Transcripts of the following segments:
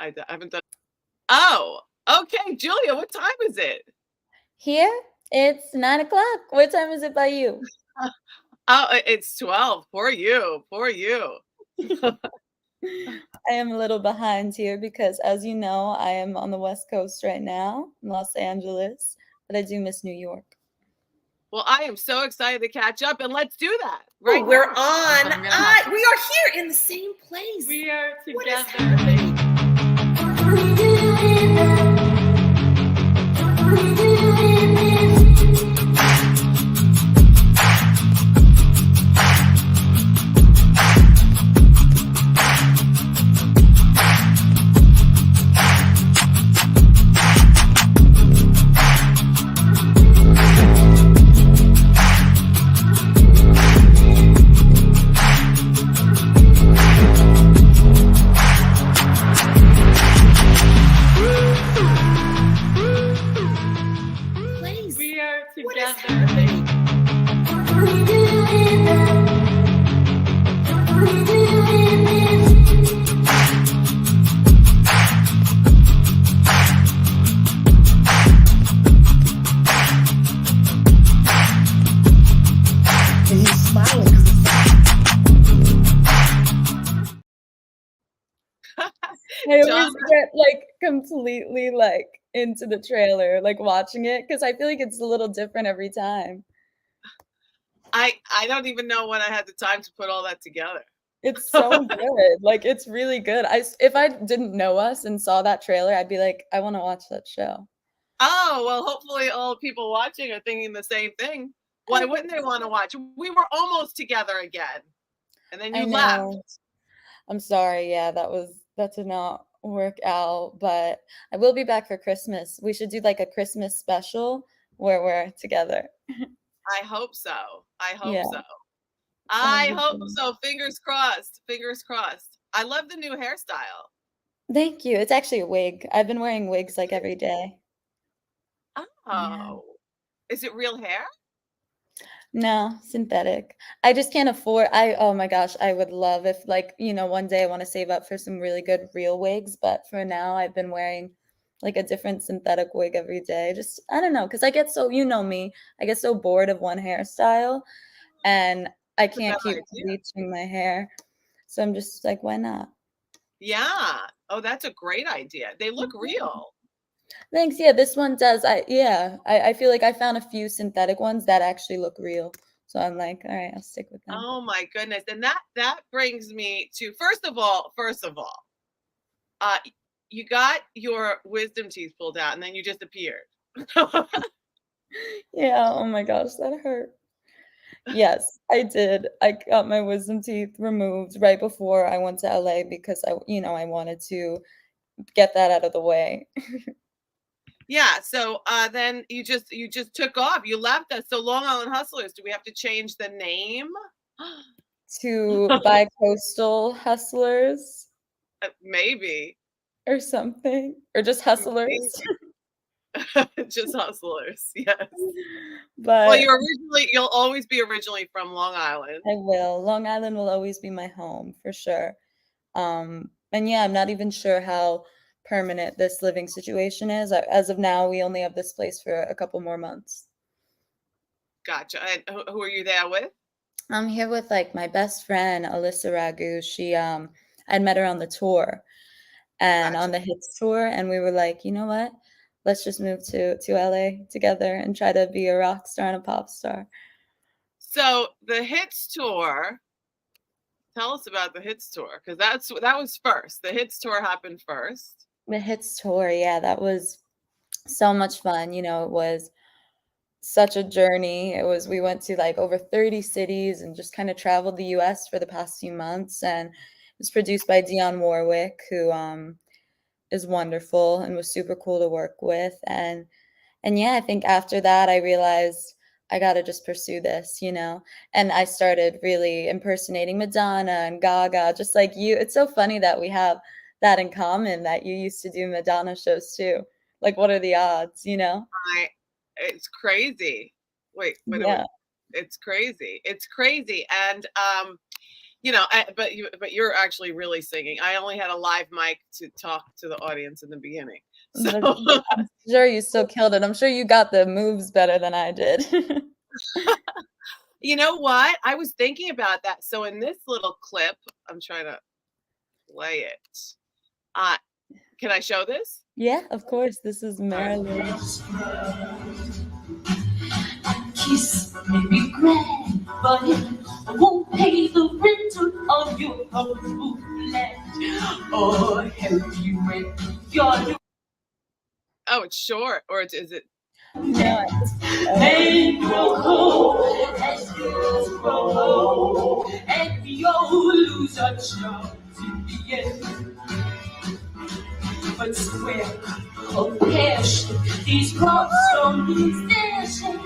I haven't done. Oh, okay, Julia, what time is it? Here, it's 9 o'clock. What time is it by you? Oh, it's 12. Poor you. Poor you. I am a little behind here because, as you know, I am on the West Coast right now, in Los Angeles, but I do miss New York. Well, I am so excited to catch up, and let's do that Oh, right we're now. on. I'm gonna have to- We are here in the same place. We are What is together. happening? Place. We are What is together. happening? And he's smiling. I always John- get like completely like into the trailer, like watching it, because I feel like it's a little different every time. I don't even know when I had the time to put all that together. It's so good. Like it's really good. If I didn't know us and saw that trailer, I'd be like, I want to watch that show. Oh, well, hopefully all people watching are thinking the same thing. Why wouldn't they want to watch? We were almost together again. And then I you know. left. I'm sorry. Yeah, that did not work out, but I will be back for Christmas. We should do like a Christmas special where we're together. I hope so. I hope Yeah. so. I Sounds hope good. so. Fingers crossed. Fingers crossed. I love the new hairstyle. Thank you. It's actually a wig. I've been wearing wigs like every day. Oh. Yeah. Is it real hair? No, synthetic. I just can't afford oh my gosh, I would love if like, one day I want to save up for some really good real wigs, but for now I've been wearing like a different synthetic wig every day. Just I don't know, because I get so, you know me, I get so bored of one hairstyle and I That's a can't better keep idea. bleaching my hair. So I'm just like, why not? Yeah. Oh, that's a great idea. They look real. Thanks. Yeah, this one does. I feel like I found a few synthetic ones that actually look real. So I'm like, all right, I'll stick with them. Oh my goodness. And that brings me to first of all, you got your wisdom teeth pulled out and then you just appeared. Yeah, oh my gosh, that hurt. Yes, I did. I got my wisdom teeth removed right before I went to LA because I wanted to get that out of the way. Yeah, so then you just took off. You left us. So Long Island Hustlers, do we have to change the name? To bi-coastal hustlers Maybe. or something, or just hustlers. Just hustlers, yes. Well, But you'll always be originally from Long Island. I will. Long Island will always be my home for sure. And yeah, I'm not even sure how permanent this living situation is. As of now, we only have this place for a couple more months. Gotcha. And who are you there with? I'm here with like my best friend, Alyssa Ragu. I'd met her on the tour and on Gotcha. the Hits tour, and we were like, you know what? Let's just move to LA together and try to be a rock star and a pop star. So the Hits tour, tell us about the Hits tour, because that was first. The Hits tour happened first. The Hits tour, yeah, that was so much fun. It was such a journey. We went to like over 30 cities and just kind of traveled the US for the past few months. And it was produced by Dionne Warwick, who is wonderful and was super cool to work with. And yeah, I think after that I realized I got to just pursue this, and I started really impersonating Madonna and Gaga, just like you. It's so funny that we have that in common, that you used to do Madonna shows too. Like, what are the odds, It's crazy. Wait. Yeah. It's crazy. It's crazy. And but you're actually really singing. I only had a live mic to talk to the audience in the beginning. So But I'm sure you still killed it. I'm sure you got the moves better than I did. you know what? I was thinking about that. So in this little clip, I'm trying to play it. Can I show this? Yeah, of course. This is Marilyn. Kiss may be grand, but it won't pay the rental of your humble land or help you with your new Oh, it's short, or is it? No, and grow cold as you grow, and you'll lose your charms in the end. But swear of cash, these rhinestones, they're shape,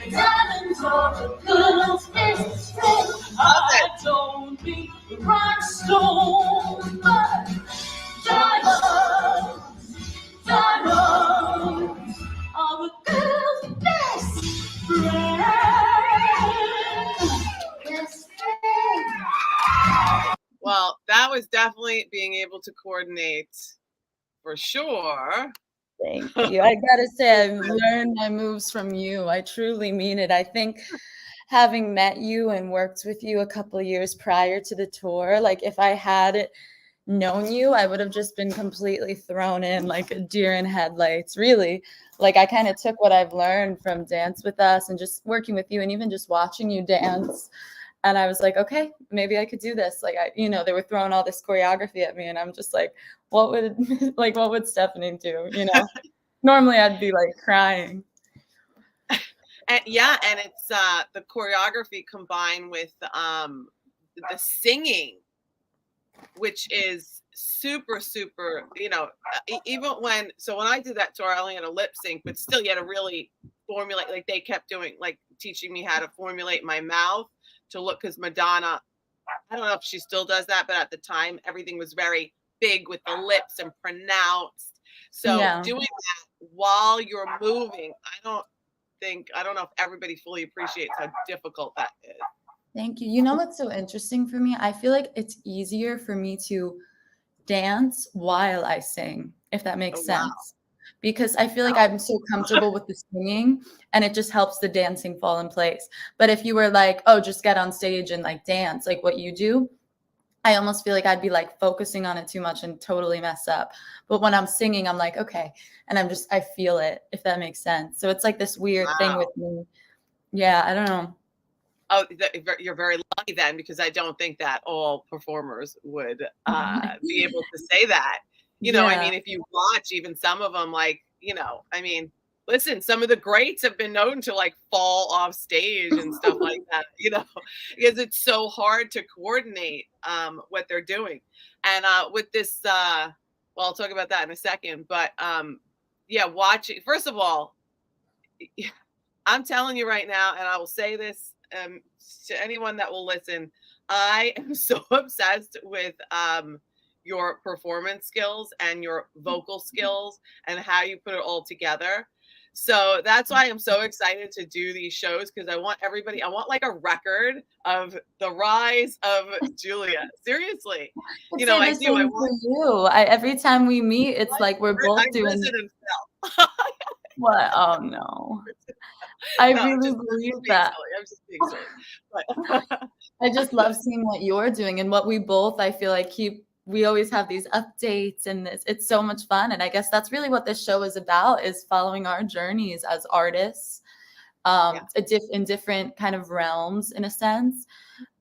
diamonds are a girl's best friend. I don't mean rhinestones, but diamonds, diamonds are a girl's best friend. Best friend. Well, that was definitely being able to coordinate for sure. thank you. I gotta say, I've learned my moves from you. I truly mean it. I think having met you and worked with you a couple of years prior to the tour, like if I had known you, I would have just been completely thrown in like a deer in headlights. Really, like I kind of took what I've learned from Dance With Us and just working with you and even just watching you dance. And I was like, okay, maybe I could do this. Like they were throwing all this choreography at me and I'm just like, what would Stephanie do? Normally I'd be like crying. And it's the choreography combined with the singing, which is super, super, even when I did that tour, I only had a lip sync, but still you had to really formulate, like they kept doing, like teaching me how to formulate my mouth to look, because Madonna, I don't know if she still does that, but at the time everything was very big with the lips and pronounced. So doing that while you're moving, I don't know if everybody fully appreciates how difficult that is. Thank you. You know what's so interesting for me? I feel like it's easier for me to dance while I sing, if that makes sense. Because I feel like I'm so comfortable with the singing and it just helps the dancing fall in place. But if you were like, oh, just get on stage and like dance, like what you do, I almost feel like I'd be like focusing on it too much and totally mess up. But when I'm singing, I'm like, okay. And I feel it, if that makes sense. So it's like this weird thing with me. Yeah, I don't know. Oh, you're very lucky then, because I don't think that all performers would be able to say that. I mean, if you watch even some of them, like, I mean, listen, some of the greats have been known to like fall off stage and stuff like that, because it's so hard to coordinate what they're doing. And with this, well, I'll talk about that in a second, but watching, first of all, I'm telling you right now, and I will say this to anyone that will listen, I am so obsessed with your performance skills and your vocal skills and how you put it all together. So that's why I'm so excited to do these shows, because I want like a record of the rise of Julia. Seriously. I do. I want you. Every time we meet, it's like we're both doing what? Oh no. I really believe that. I'm just being silly. But I just love seeing what you're doing and what we both, I feel like we always have these updates and it's so much fun. And I guess that's really what this show is about, is following our journeys as artists, in different kind of realms in a sense,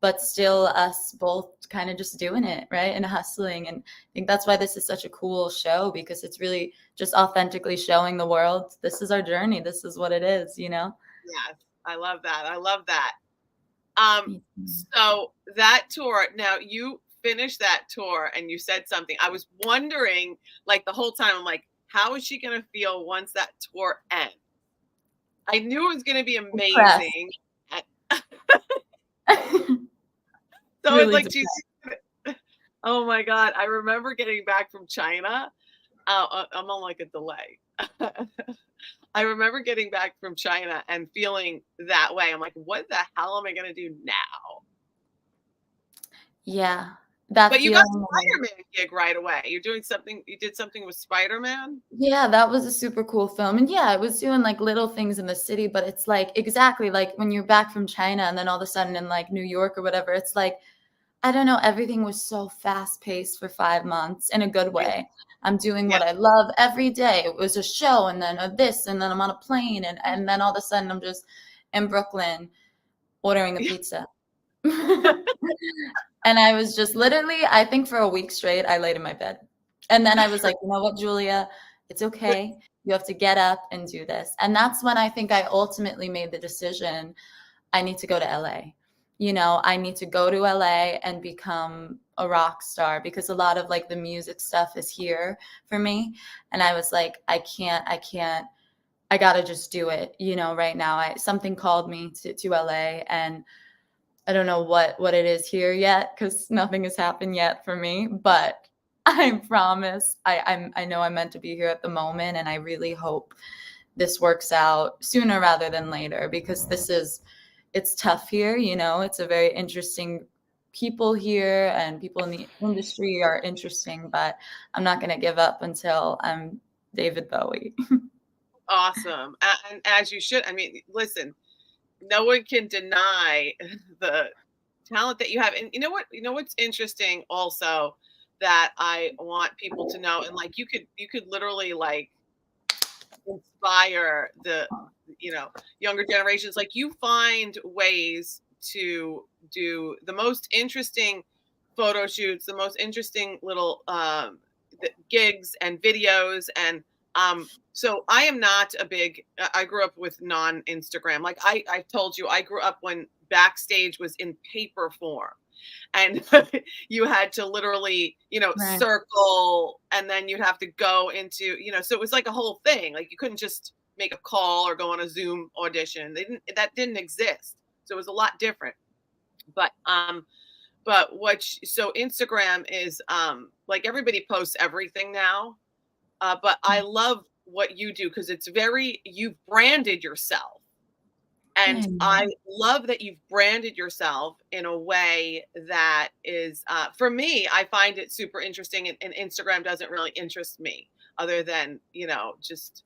but still us both kind of just doing it, right? And hustling. And I think that's why this is such a cool show, because it's really just authentically showing the world, this is our journey. This is what it is, Yes, I love that. I love that. So that tour, now you finished that tour and you said something. I was wondering, like the whole time, I'm like, how is she going to feel once that tour ends? I knew it was going to be amazing. So really it's like, oh my God. I remember getting back from China. I'm on like a delay. I remember getting back from China and feeling that way. I'm like, what the hell am I going to do now? Yeah. That But you got feeling of like Spider-Man gig right away. You did something with Spider-Man? yeah, that was a super cool film, and yeah, I was doing, like, little things in the city, but it's, like exactly, like, when you're back from China and then all of a sudden in, like, New York or whatever, it's like, I don't know, everything was so fast-paced for 5 months in a good Yeah, way. I'm doing yeah. what I love every day. It was a show and then a this, and then I'm on a plane, and then all of a sudden I'm just in Brooklyn ordering a pizza. And I was just literally, I think for a week straight, I laid in my bed. And then I was like, "You know what, Julia? It's okay. You have to get up and do this." And that's when I think I ultimately made the decision, I need to go to LA. You know, I need to go to LA and become a rock star because a lot of like the music stuff is here for me. And I was like, I can't, I gotta just do it, you know, right now. Something called me to LA, and I don't know what it is here yet because nothing has happened yet for me, but I promise I know I'm meant to be here at the moment, and I really hope this works out sooner rather than later because it's tough here, you know. It's a very interesting people here, and people in the industry are interesting, but I'm not going to give up until I'm David Bowie. Awesome. And as you should. I mean, listen, no one can deny the talent that you have. And you know what's interesting also that I want people to know, and like you could literally like inspire the younger generations. Like you find ways to do the most interesting photo shoots, the most interesting little gigs and videos. And so I am not a big I grew up with non Instagram. Like I told you, I grew up when backstage was in paper form, and you had to literally Right. circle, and then you'd have to go into so it was like a whole thing. Like you couldn't just make a call or go on a Zoom audition. That didn't exist, so it was a lot different. But so Instagram is like everybody posts everything now, but I love what you do because it's very you've branded yourself. And Thanks. I love that you've branded yourself in a way that is, for me, I find it super interesting. And Instagram doesn't really interest me other than, just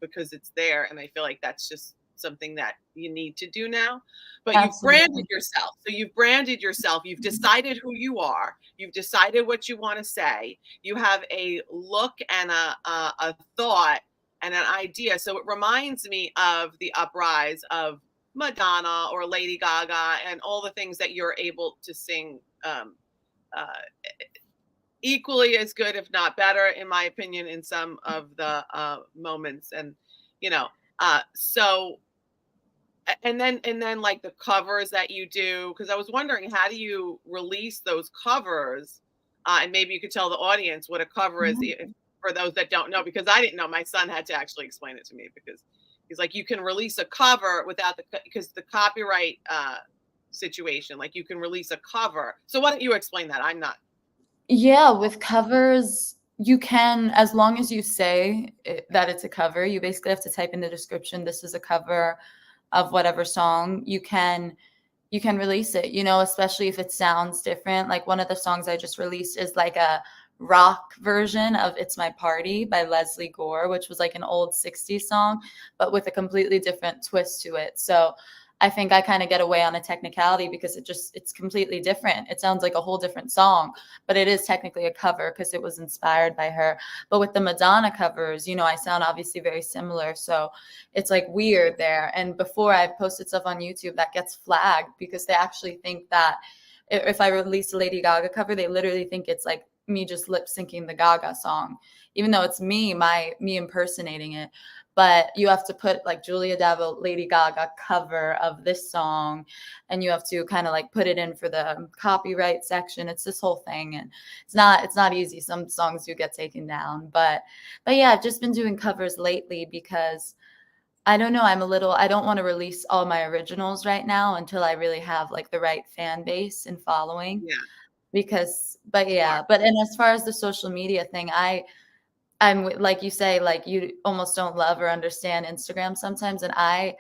because it's there. And I feel like that's just something that you need to do now. But you've branded Absolutely. yourself. So you've branded yourself. You've decided who you are. You've decided what you want to say. You have a look and a thought and an idea. So it reminds me of the uprise of Madonna or Lady Gaga and all the things that you're able to sing uh, equally as good, if not better, in my opinion, in some of the moments. And you know, so and then like the covers that you do, because I was wondering how do you release those covers, and maybe you could tell the audience what a cover is for those that don't know, because I didn't know. My son had to actually explain it to me because he's like, you can release a cover without because the copyright situation, like you can release a cover. So why don't you explain that? I'm not. Yeah, with covers, you can, as long as you say that it's a cover, you basically have to type in the description, this is a cover of whatever song. You can release it, especially if it sounds different. Like one of the songs I just released is like a rock version of It's My Party by Leslie Gore, which was like an old 60s song, but with a completely different twist to it. So I think I kind of get away on a technicality because it's completely different. It sounds like a whole different song, but it is technically a cover because it was inspired by her. But with the Madonna covers, I sound obviously very similar. So it's like weird there. And before I've posted stuff on YouTube that gets flagged because they actually think that if I release a Lady Gaga cover, they literally think it's like me just lip syncing the Gaga song, even though it's me impersonating it. But you have to put like Julia Davo, Lady Gaga cover of this song, and you have to kind of like put it in for the copyright section. It's this whole thing, and it's not easy. Some songs do get taken down, but yeah, I've just been doing covers lately because I don't know. I don't want to release all my originals right now until I really have like the right fan base and following. Yeah, But smart. yeah, and as far as the social media thing, like you say, like you almost don't love or understand Instagram sometimes. And I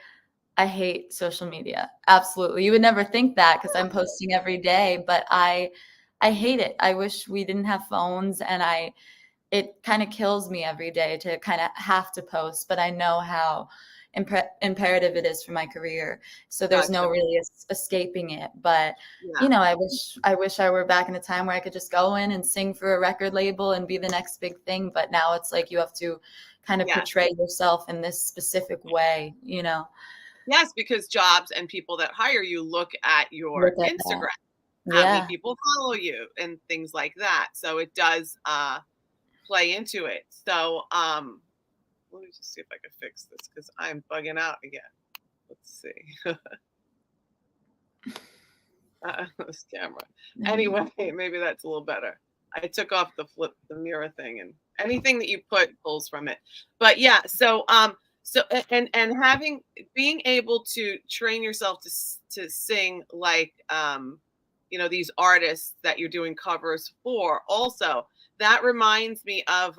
hate social media. Absolutely. You would never think that because I'm posting every day, but I hate it. I wish we didn't have phones, and it kind of kills me every day to kind of have to post, but I know how imperative it is for my career. So there's no Gotcha. really escaping it. But Yeah. I wish I were back in a time where I could just go in and sing for a record label and be the next big thing. But now it's like you have to kind of Yes. portray yourself in this specific way, Yes, because jobs and people that hire you look at your Look at that. Instagram, how many Yeah. people follow you and things like that. So it does play into it. So let me just see if I can fix this because I'm bugging out again. Let's see. This camera. Anyway, maybe that's a little better. I took off the mirror thing, and anything that you put pulls from it. But yeah, so and being able to train yourself to sing like these artists that you're doing covers for. Also, that reminds me of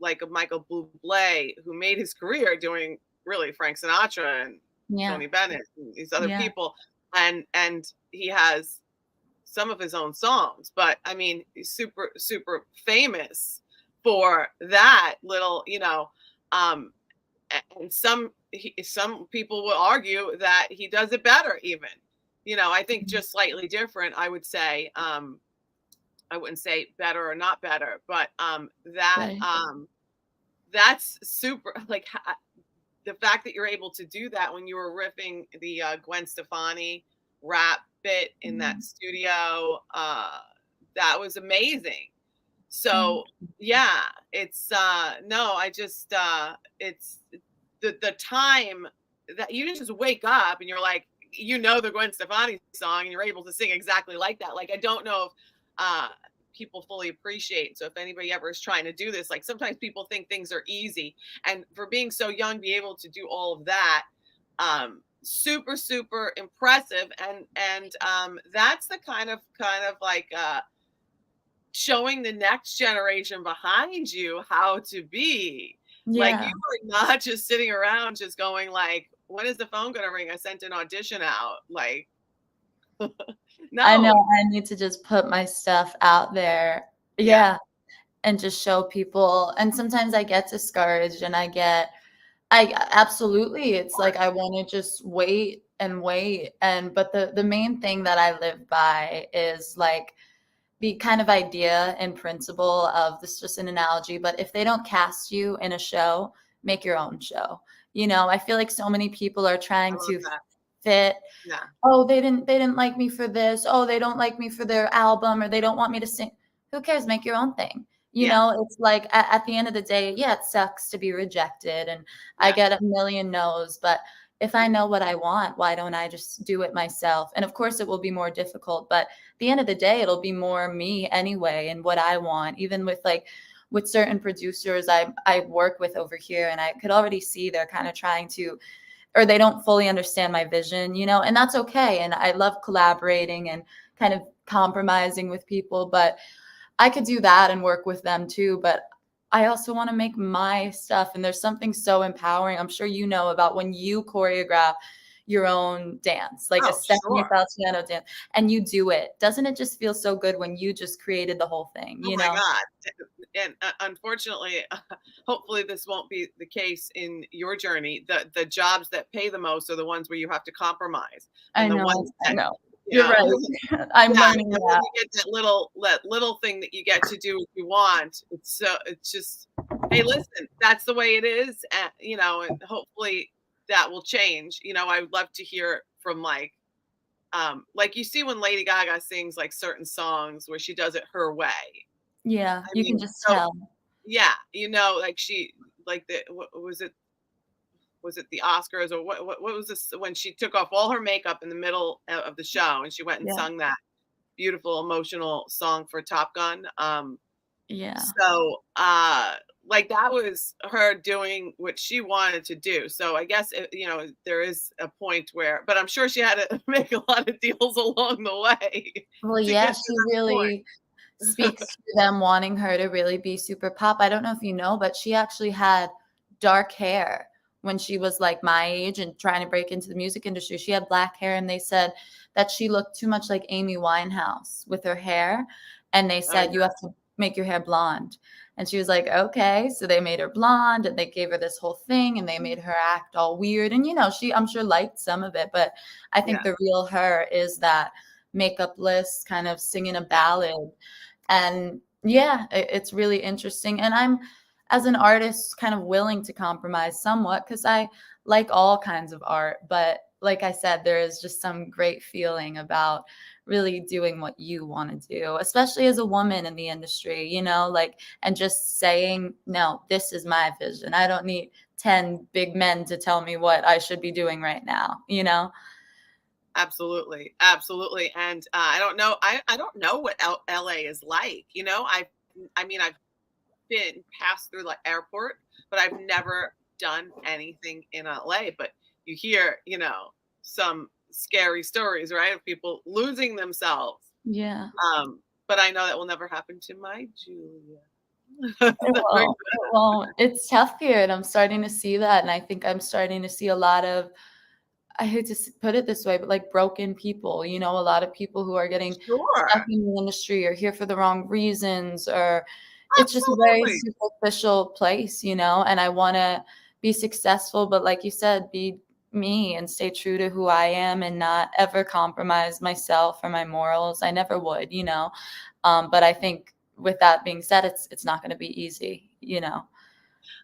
like of Michael Bublé, who made his career doing really Frank Sinatra and Yeah. Tony Bennett and these other Yeah. people, and he has some of his own songs, but I mean, he's super super famous for that little, and some people will argue that he does it better even. I think just slightly different, I would say. I wouldn't say better or not better, but that Right. that's super, like, the fact that you're able to do that when you were riffing the Gwen Stefani rap bit in that studio, that was amazing. So yeah, it's no, I just it's the time that you didn't just wake up and you're like, the Gwen Stefani song and you're able to sing exactly like that. Like, I don't know if people fully appreciate. So if anybody ever is trying to do this, like, sometimes people think things are easy, and for being so young, be able to do all of that, super super impressive. And that's the kind of like showing the next generation behind you how to be. Like, Yeah. you are not just sitting around just going like, when is the phone gonna ring? I sent an audition out. Like, I know no. I need to just put my stuff out there. Yeah. Yeah. And just show people. And sometimes I get discouraged and I absolutely, it's like I want to just wait and wait. But the main thing that I live by is like the kind of idea and principle of this, just an analogy, but if they don't cast you in a show, make your own show. I feel like so many people are I trying love to that. fit. Yeah. Oh, they didn't like me for this. Oh, they don't like me for their album, or they don't want me to sing. Who cares? Make your own thing. Yeah. It's like at the end of the day, yeah, it sucks to be rejected, and I Yeah. get a million no's, but if I know what I want, why don't I just do it myself? And of course it will be more difficult, but at the end of the day, it'll be more me anyway and what I want. Even with certain producers I work with over here, and I could already see they're kind of trying to, or they don't fully understand my vision, and that's okay. And I love collaborating and kind of compromising with people, but I could do that and work with them too. But I also want to make my stuff. And there's something so empowering. I'm sure about when you choreograph your own dance, like a Oh, Stephanie sure. Falciano dance, and you do it. Doesn't it just feel so good when you just created the whole thing, Oh my God. And unfortunately, hopefully this won't be the case in your journey. The jobs that pay the most are the ones where you have to compromise. I And the know, ones I that, know. you You're know, right. I'm yeah, learning and when that. you get that little thing that you get to do if you want, it's just, hey, listen, that's the way it is. And and hopefully that will change. I would love to hear from like you see when Lady Gaga sings like certain songs where she does it her way. Yeah, I you can mean, just so tell. yeah, like she, like, what was it the Oscars, or what was this, when she took off all her makeup in the middle of the show and she went and Yeah. sung that beautiful emotional song for Top Gun. Yeah. So like, that was her doing what she wanted to do. So I guess there is a point where, but I'm sure she had to make a lot of deals along the way Well, to yeah, get to she that point. really speaks to them wanting her to really be super pop. I don't know if you know, but she actually had dark hair when she was like my age and trying to break into the music industry. She had black hair, and they said that she looked too much like Amy Winehouse with her hair. And they Oh, said, you have to make your hair blonde. And she was like, okay. So they made her blonde and they gave her this whole thing and they made her act all weird. And, she, I'm sure, liked some of it. But I think yeah, the real her is that makeupless kind of singing a ballad. And yeah, it's really interesting. And I'm, as an artist, kind of willing to compromise somewhat because I like all kinds of art. But like I said, there is just some great feeling about really doing what you want to do, especially as a woman in the industry, like, and just saying, no, this is my vision. I don't need 10 big men to tell me what I should be doing right now. absolutely, absolutely. And I don't know, I don't know what LA is like. I've been passed through the airport, but I've never done anything in LA. But you hear, some scary stories, right, of people losing themselves. Yeah. But I know that will never happen to my Julia. It So we're won't. It won't. It's tough here, and I'm starting to see that, and I think I'm starting to see a lot of, I hate to put it this way, but like broken people, a lot of people who are getting stuck sure, in the industry or here for the wrong reasons, or it's just a very absolutely. superficial place, and I want to be successful, but like you said, be me and stay true to who I am and not ever compromise myself or my morals. I never would. But I think with that being said, it's not going to be easy.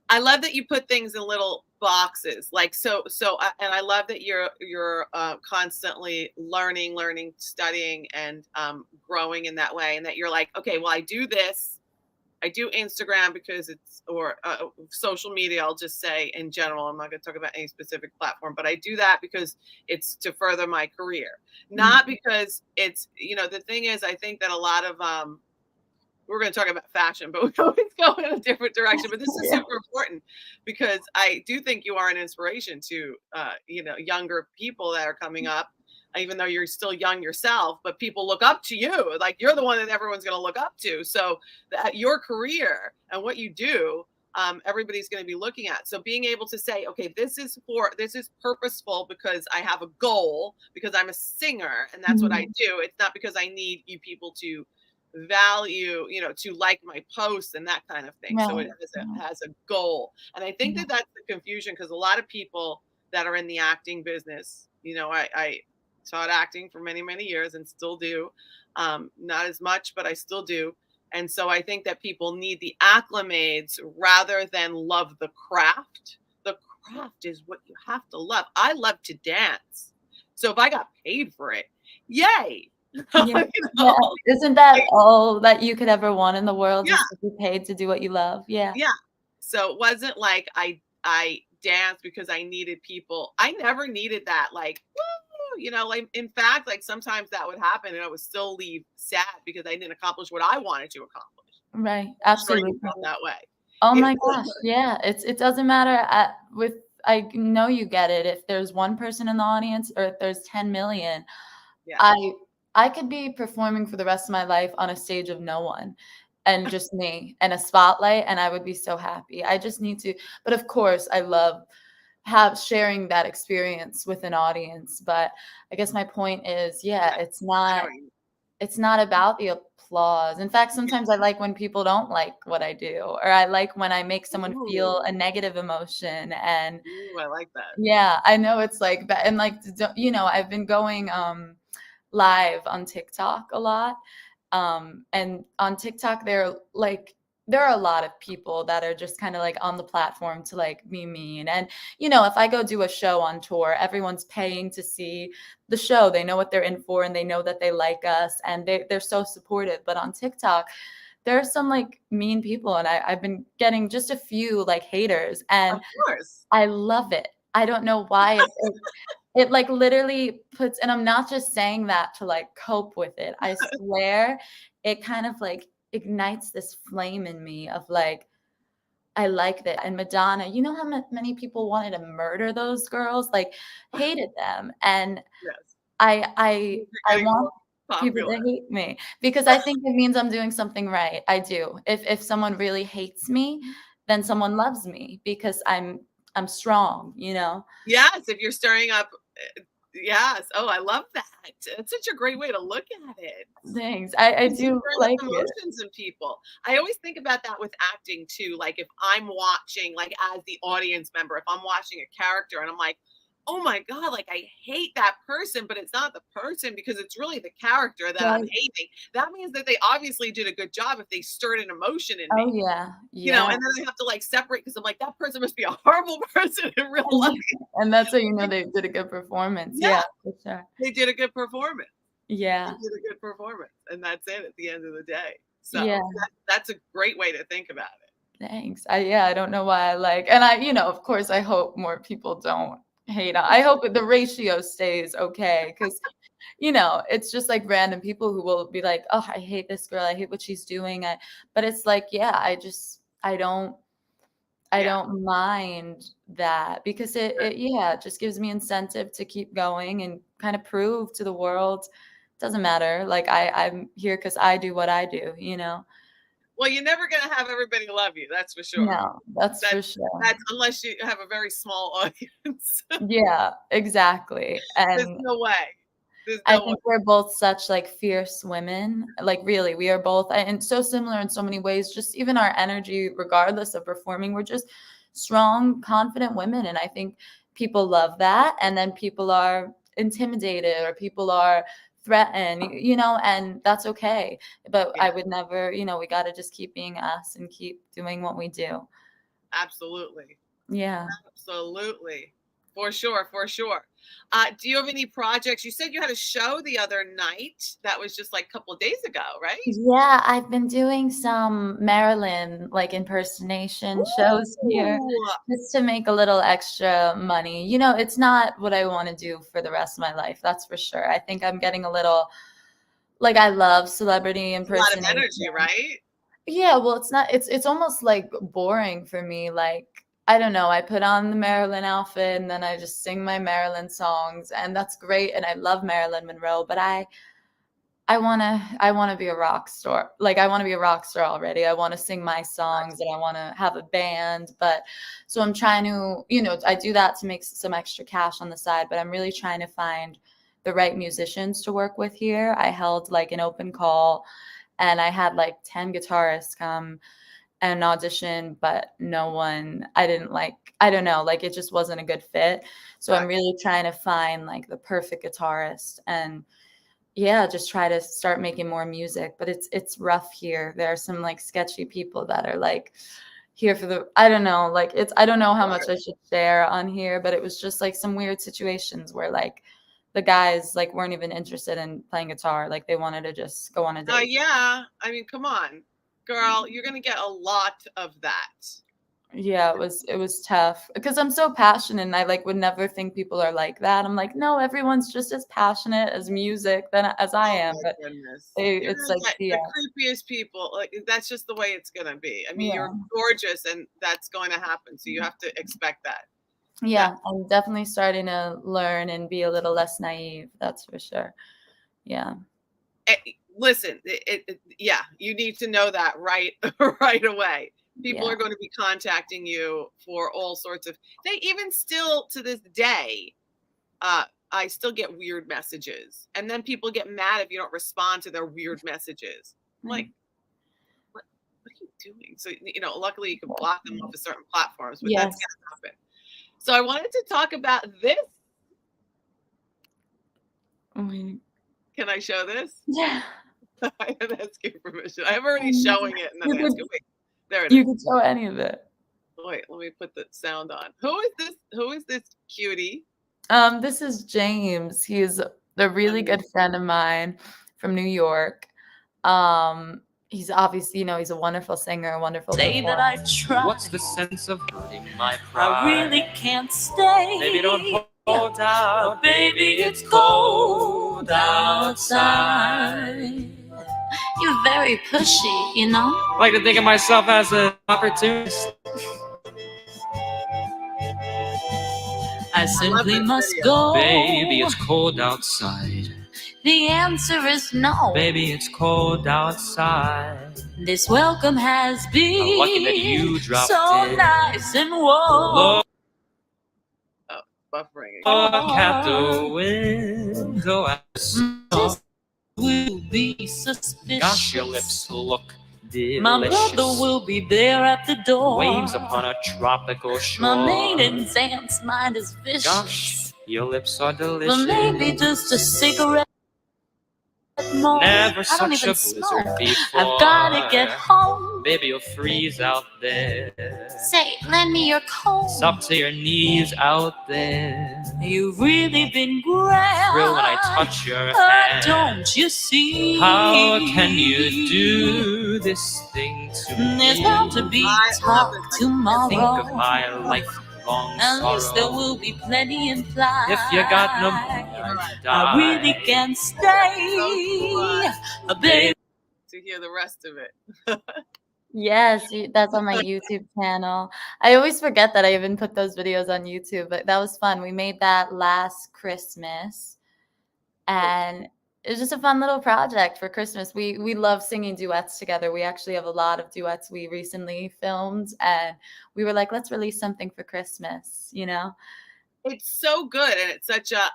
I love that you put things in little boxes, like and I love that you're constantly learning, studying, and growing in that way, and that you're like, okay, well, I do this. I do Instagram because or social media. I'll just say in general. I'm not going to talk about any specific platform, but I do that because it's to further my career, not because it's, the thing is, I think that a lot of, we're going to talk about fashion, but we always go in a different direction. But this is Yeah. super important because I do think you are an inspiration to, younger people that are coming up, even though you're still young yourself, but people look up to you. Like, you're the one that everyone's going to look up to. So that your career and what you do, everybody's going to be looking at. So being able to say, okay, this is purposeful because I have a goal, because I'm a singer and that's what I do. It's not because I need you people to value, to like my posts and that kind of thing. So Right. it has a goal. And I think that that's the confusion, because a lot of people that are in the acting business, I taught acting for many, many years and still do. Not as much, but I still do. And so I think that people need the acclimates rather than love the craft. The craft is what you have to love. I love to dance. So if I got paid for it, yay. Yeah. You Yeah. know, Isn't that like, all that you could ever want in the world, yeah, just to be paid to do what you love? Yeah. yeah. So it wasn't like I danced because I needed people. I never needed that. Like, woo, like, in fact, like, sometimes that would happen and I would still leave sad because I didn't accomplish what I wanted to accomplish. Right. I'm sure you Absolutely. felt that way. Oh It my gosh. Yeah. It doesn't matter I know you get it. If there's one person in the audience or if there's 10 million, yeah. I could be performing for the rest of my life on a stage of no one and just me and a spotlight, and I would be so happy. I just need to, but of course I love sharing that experience with an audience. But I guess my point is, yeah, Yeah. it's I know not what you mean. it's not about the applause. In fact, sometimes I like when people don't like what I do, or I like when I make someone feel Ooh, a negative emotion. And ooh, I like that. yeah, I know it's like that. And like, I've been going live on TikTok a lot. And on TikTok, there are a lot of people that are just kind of like on the platform to like be mean. And, if I go do a show on tour, everyone's paying to see the show. They know what they're in for and they know that they like us and they're so supportive. But on TikTok, there are some like mean people. And I've been getting just a few like haters. Of And course. I love it. I don't know why it like literally puts, and I'm not just saying that to like cope with it. I swear it kind of like ignites this flame in me of like, I like that. And Madonna, you know how many people wanted to murder those girls, like hated them. And Yes. I You're getting more want people popular. to hate me because I think it means I'm doing something right. I do. If someone really hates me, then someone loves me because I'm strong. Yes, if you're stirring up Yes. Oh, I love that. It's such a great way to look at it. Thanks. I You do stir like the it. emotions in people. I always think about that with acting too. Like if I'm watching, like as the audience member, if I'm watching a character and I'm like, oh my God, like I hate that person, but it's not the person because it's really the character that I'm Right. hating. That means that they obviously did a good job if they stirred an emotion in Oh, me. yeah. And Yeah. then I have to like separate because I'm like, that person must be a horrible person in real life. And that's how you know they did a good performance. Yeah, Yeah, for sure. they did a good performance. They Yeah. did a good performance, and that's it at the end of the day. So Yeah. that's a great way to think about it. Thanks. I don't know why I like, and of course, I hope more people don't hate on. I hope the ratio stays okay because, it's just like random people who will be like, oh, I hate this girl. I hate what she's doing. But it's like, yeah, I Yeah, don't mind that because it just gives me incentive to keep going and kind of prove to the world, doesn't matter. Like I'm here because I do what I do. well, you're never gonna have everybody love you, that's for sure. No, that's That for sure. that's unless you have a very small audience. Yeah, exactly. There's And no way. There's I no way. think we're both such like fierce women. Like really, we are both and so similar in so many ways. Just even our energy, regardless of performing, we're just strong, confident women. And I think people love that. And then people are intimidated or people are threatened, and that's okay. But Yeah, I would never, we got to just keep being us and keep doing what we do. absolutely. Yeah. Absolutely. For sure, for sure. Do you have any projects? You said you had a show the other night that was just like a couple of days ago, right? Yeah, I've been doing some Marilyn like impersonation shows here Ooh, just to make a little extra money. It's not what I want to do for the rest of my life, that's for sure. I think I'm getting a little like I love celebrity it's a lot of impersonation. energy, right? Yeah, well, it's not it's almost like boring for me. Like I don't know, I put on the Marilyn outfit and then I just sing my Marilyn songs and that's great and I love Marilyn Monroe, but I wanna be a rock star. Like I wanna be a rock star already. I wanna sing my songs and I wanna have a band. But so I'm trying to, I do that to make some extra cash on the side, but I'm really trying to find the right musicians to work with here. I held like an open call and I had like 10 guitarists come and audition, but no one I don't know, like it just wasn't a good fit. So I'm Right. really trying to find like the perfect guitarist and yeah, just try to start making more music, but it's rough here. There are some like sketchy people that are like here for the I don't know, like I don't know how much I should share on here, but it was just like some weird situations where like the guys like weren't even interested in playing guitar, like they wanted to just go on a date. Yeah. I mean, come on, girl, you're gonna get a lot of that. Yeah, it was tough because I'm so passionate and I like would never think people are like that. I'm like, no, everyone's just as passionate as music than as I Oh am, my but goodness. You're it's gonna like get yeah, the creepiest people. Like that's just the way it's gonna be. I mean, yeah. you're gorgeous and that's going to happen. So you have to expect that. That Yeah, I'm definitely starting to learn and be a little less naive, that's for sure. Yeah. eh, listen, yeah, you need to know that right right away. People Yeah. are going to be contacting you for all sorts of they even still to this day, I still get weird messages. And then people get mad if you don't respond to their weird messages. Like, Mm. what are you doing? So, luckily you can block them off of certain platforms, but that's Yes. gonna happen. So I wanted to talk about this. Mm. Can I show this? Yeah. I didn't ask you permission. I'm already showing it and You then could ask you. Wait, there it you is. could show any of it. Wait, let me put the sound on. Who is this? Who is this cutie? This is James. He's a really Um, good friend of mine from New York. He's obviously, he's a wonderful singer, a wonderful Say that performer. I've tried. What's the sense of hurting my I pride? really can't stay. Baby, don't hold out. Baby, it's cold outside. You're very pushy, I like to think of myself as an opportunist. I simply this must video. go. Baby, it's cold outside. The answer is no. Baby, it's cold outside. This welcome has been I'm lucky that you dropped so in. nice and warm. Look, buffering again. Look at the window at the sun. Will be suspicious. Gosh, your lips look My brother delicious. will be there at the door. Waves upon a tropical shore. My maiden's aunt's mind is vicious. Gosh, your lips are delicious. But maybe just a cigarette more. Never I don't such even a blizzard smoke. before. I've gotta get home. Baby, you'll freeze out there. Say, lend me your comb. It's up to your knees out there. You've really been grand. Thrill when I touch your hand. Don't you see? How can you do this thing to me? There's bound to be talk tomorrow. Think of my lifelong At least there sorrow. will be plenty implied. If you got pneumonia, I really can't stay. Baby. To hear the rest of it. Yes, that's on my YouTube channel. I always forget that I even put those videos on YouTube, but that was fun. We made that last Christmas, and it was just a fun little project for Christmas. We love singing duets together. We actually have a lot of duets we recently filmed, and we were like, let's release something for Christmas, you know? It's so good, and it's such a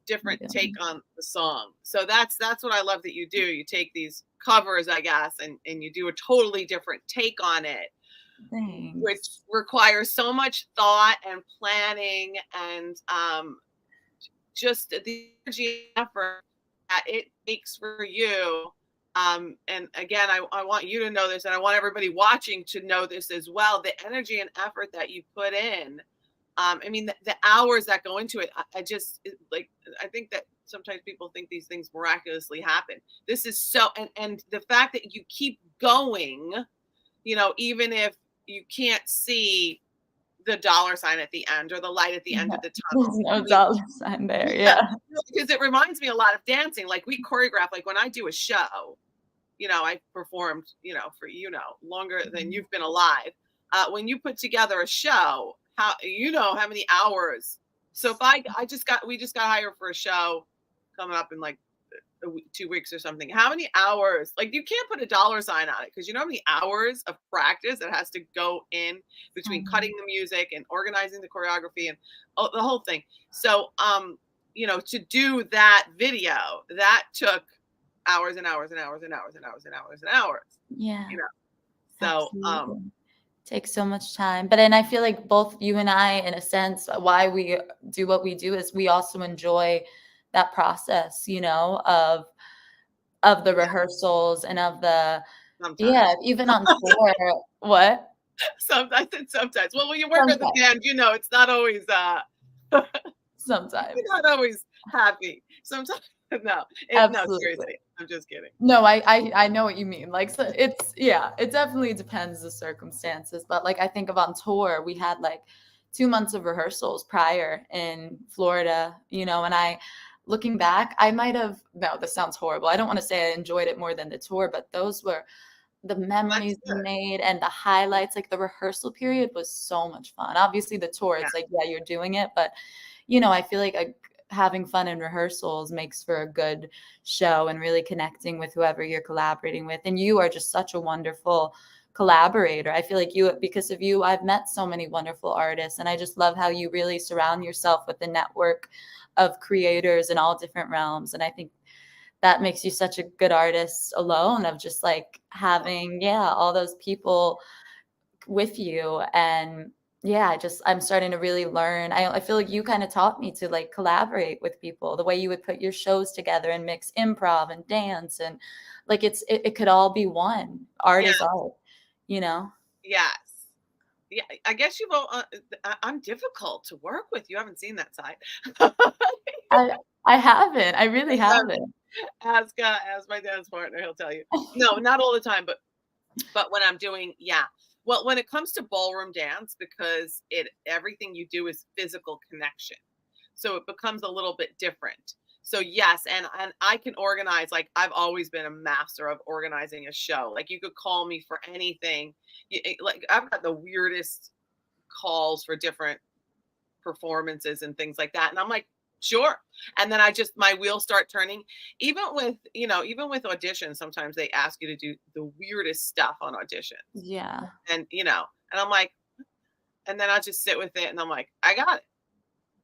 different take on the song. So that's what I love that you do. You take these covers, I guess, and you do a totally different take on it, Thanks. which requires so much thought and planning and just the energy and effort that it takes for you. And again, I want you to know this, and I want everybody watching to know this as well. The energy and effort that you put in. I mean, the hours that go into it, I think that sometimes people think these things miraculously happen. This is so, and the fact that you keep going, you know, even if you can't see the dollar sign at the end or the light at the end of the tunnel. There's no dollar sign there, yeah. Because it reminds me a lot of dancing. Like we choreograph, like when I do a show, you know, I performed, you know, for, you know, longer than you've been alive. When you put together a show, how many hours. So if we just got hired for a show coming up in like 2 weeks or something. How many hours? Like you can't put a dollar sign on it because you know how many hours of practice that has to go in between cutting the music and organizing the choreography and the whole thing. So you know, to do that video, that took hours and hours and hours and hours and hours and hours and hours. Yeah. You know. So absolutely. Takes so much time. But and I feel like both you and I, in a sense, why we do what we do is we also enjoy that process, you know, of the rehearsals and of the even on tour. What? Sometimes. Well, when you work with the band, you know, it's not always sometimes. You're not always happy. Sometimes no, seriously. I'm just kidding. No, I know what you mean. Like, so it definitely depends the circumstances. But like, I think of on tour, we had like 2 months of rehearsals prior in Florida, you know, and looking back, this sounds horrible. I don't want to say I enjoyed it more than the tour, but those were the memories we made and the highlights. Like the rehearsal period was so much fun. Obviously the tour, it's like, yeah, you're doing it, but you know, I feel like having fun in rehearsals makes for a good show and really connecting with whoever you're collaborating with. And you are just such a wonderful collaborator. I feel like because of you, I've met so many wonderful artists, and I just love how you really surround yourself with a network of creators in all different realms. And I think that makes you such a good artist alone, of just like having, all those people with you. And I'm starting to really learn. I feel like you kind of taught me to like collaborate with people, the way you would put your shows together and mix improv and dance, and like it could all be one. Art is art, you know? Yes. Yeah, I guess I'm difficult to work with. You haven't seen that side. I haven't. I really haven't. Ask my dance partner, he'll tell you. No, not all the time, but when I'm doing, well, when it comes to ballroom dance, because everything you do is physical connection, so it becomes a little bit different. So yes, and I can organize. Like I've always been a master of organizing a show. Like you could call me for anything. Like I've got the weirdest calls for different performances and things like that, and I'm like, sure. And then my wheels start turning. Even with auditions, sometimes they ask you to do the weirdest stuff on audition. Yeah. And and I'm like, and then I'll just sit with it and I'm like, I got it.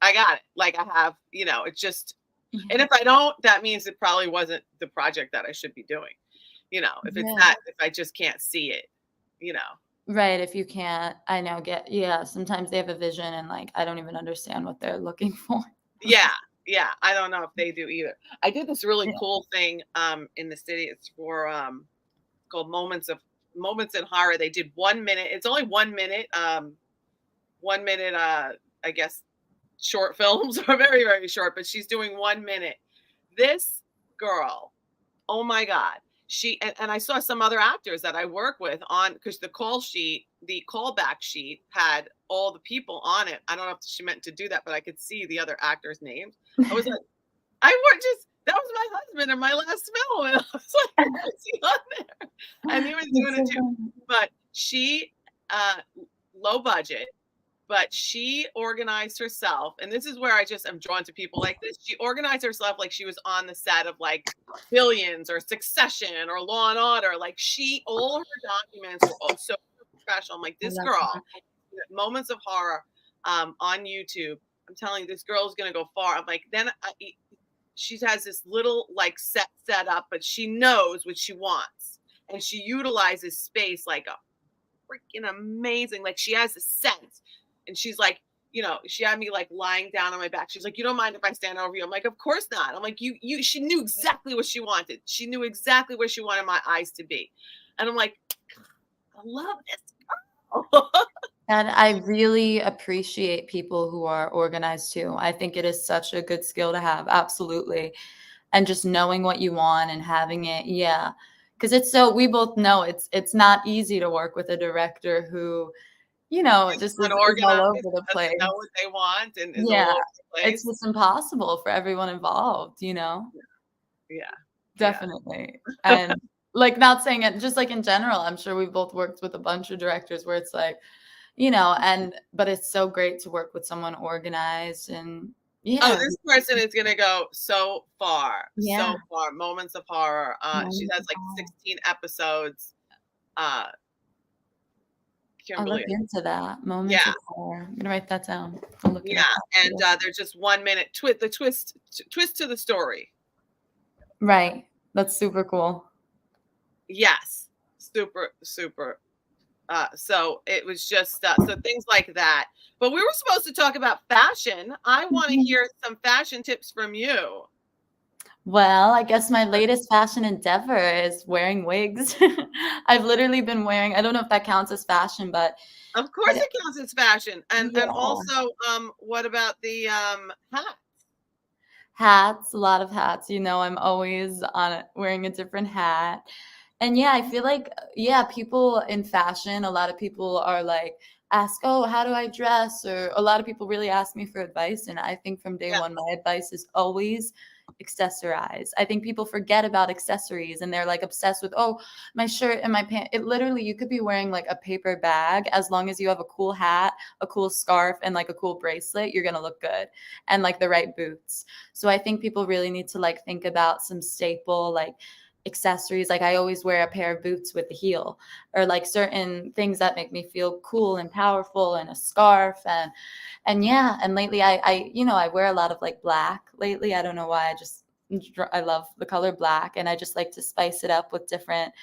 I got it. Like I have, it's just, and if I don't, that means it probably wasn't the project that I should be doing. If it's Yeah. not, if I just can't see it, you know. Right, if you can't, I know, sometimes they have a vision and, like, I don't even understand what they're looking for. Yeah. Yeah. I don't know if they do either. I did this really Yeah. cool thing in the city. It's for called Moments in Horror. They did 1 minute. It's only 1 minute, 1 minute I guess short films are very, very short, but she's doing 1 minute. This girl, oh my God. And I saw some other actors that I work with on, because the callback sheet had all the people on it. I don't know if she meant to do that, but I could see the other actors' names. I was like, that was my husband in my last film. And I was like, what's he on there? And he was doing it too. But she, low budget, but she organized herself. And this is where I just am drawn to people like this. She organized herself like she was on the set of like Billions or Succession or Law and Order. Like all her documents were all so professional. I'm like, this girl, Moments of Horror on YouTube. I'm telling you, this girl is going to go far. I'm like, she has this little like set up, but she knows what she wants. And she utilizes space like a freaking amazing. Like she has a sense. And she's like, she had me like lying down on my back. She's like, you don't mind if I stand over you? I'm like, of course not. I'm like, she knew exactly what she wanted. She knew exactly where she wanted my eyes to be. And I'm like, I love this girl. And I really appreciate people who are organized too. I think it is such a good skill to have. Absolutely. And just knowing what you want and having it. Yeah. Because we both know it's not easy to work with a director who, just is all over the place. Doesn't know what they want and is Yeah, all over the place. it's just impossible for everyone involved, Yeah. Definitely. And like, not saying it, just like in general, I'm sure we've both worked with a bunch of directors where it's like, but it's so great to work with someone organized and Oh, this person is gonna go so far. Yeah. So far. Moments of Horror. She has like 16 episodes. I'll look Kimberly. into that. Moments of Horror. I'm gonna write that down. I'll look it Yeah, up. and they're just 1 minute twist to the story. Right. That's super cool. Yes. Super. So it was just so things like that. But we were supposed to talk about fashion. I want to hear some fashion tips from you. Well, I guess my latest fashion endeavor is wearing wigs. I've literally been wearing, I don't know if that counts as fashion, but of course it counts as fashion. And also, what about the hats? Hats, a lot of hats. I'm always wearing a different hat. And I feel like, people in fashion, a lot of people are like, ask, oh, how do I dress? Or a lot of people really ask me for advice. And I think from day one, my advice is always accessorize. I think people forget about accessories and they're like obsessed with, oh, my shirt and my pants. It literally, you could be wearing like a paper bag. As long as you have a cool hat, a cool scarf, and like a cool bracelet, you're going to look good, and like the right boots. So I think people really need to like think about some staple like accessories. Like I always wear a pair of boots with the heel, or like certain things that make me feel cool and powerful, and a scarf. And lately I wear a lot of like black lately. I don't know why. I love the color black, and I just like to spice it up with different